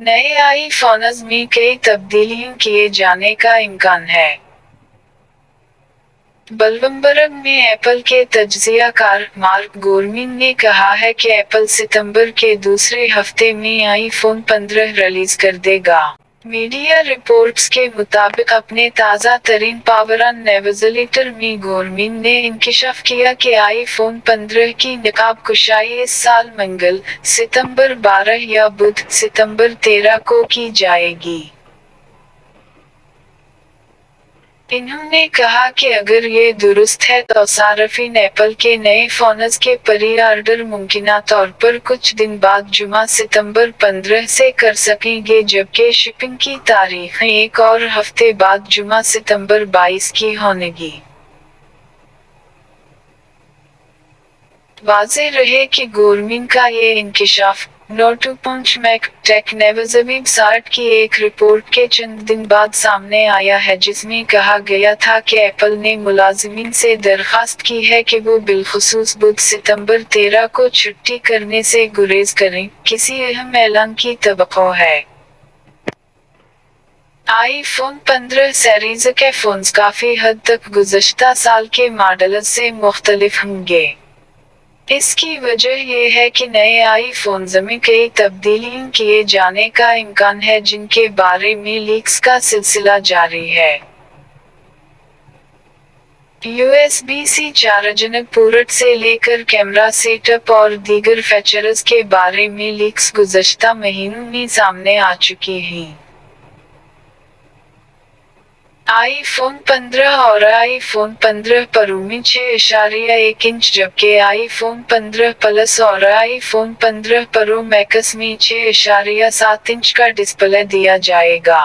नए आईफोन्स में कई तब्दीलियां किए जाने का इम्कान है। ब्लूमबर्ग में एप्पल के तज्जियाकार मार्क गुरमीन ने कहा है कि एप्पल सितंबर के दूसरे हफ्ते में आईफोन 15 रिलीज कर देगा। मीडिया रिपोर्ट्स के मुताबिक अपने ताज़ा तरीन पावर ऑन न्यूज़लेटर में गुरमीन ने इंकिशाफ किया कि आईफोन 15 की निकाब कुशाई इस साल मंगल, सितंबर 12 या बुध, सितंबर 13 को की जाएगी। इन्होंने कहा कि अगर ये दुरुस्त है तो सार्फिन एप्पल के नए फोन्स के प्री ऑर्डर मुमकिना तौर पर कुछ दिन बाद जुमा सितंबर 15 से कर सकेंगे, जबकि शिपिंग की तारीख एक और हफ्ते बाद जुमा सितंबर 22 की होगी। वाज़ेह रहे कि गुरमीन का ये इंकिशाफ नोटू पंच मैक टेक नेवज़वीब सार्ट की एक रिपोर्ट के चंद दिन बाद सामने आया है, जिसमें कहा गया था कि एप्पल ने मुलाजिमीन से दरखास्त की है कि वो बिलखुसूस बुध सितंबर 13 को छुट्टी करने से गुरेज करें। किसी अहम ऐलान की तवक्को है। आईफोन 15 सीरीज के फोन्स काफी हद तक गुज़श्ता साल के मॉडल्स से मुख्तलिफ होंगे। इसकी वजह यह है कि नए आईफोन्स में कई तब्दीलियां किए जाने का इम्कान है, जिनके बारे में लीक्स का सिलसिला जारी है। USB-C चार्जर पोर्ट से लेकर कैमरा सेटअप और दीगर फीचर्स के बारे में लीक्स गुज़श्ता महीनों में सामने आ चुकी हैं। आईफोन 15 और आईफोन 15 प्रो में 6.1 इंच, जबकि आईफोन 15 प्लस और आईफोन 15 प्रो मैक्स में 6.7 इंच का डिस्प्ले दिया जाएगा।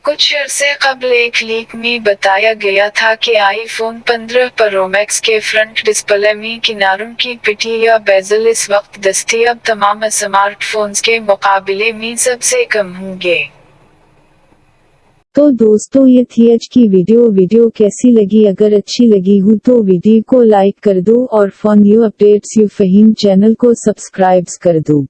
कुछ अरसे कबल एक लीक में बताया गया था कि आईफोन 15 प्रो मैक्स के फ्रंट डिस्प्ले में किनारों की पिटी या बेजल इस वक्त दस्तयाब तमाम स्मार्टफोन्स के मुकाबले में सबसे कम होंगे। तो दोस्तों, ये थी आज की वीडियो कैसी लगी? अगर अच्छी लगी हो तो वीडियो को लाइक कर दो और for new updates you Faheem channel को सब्सक्राइब कर दो।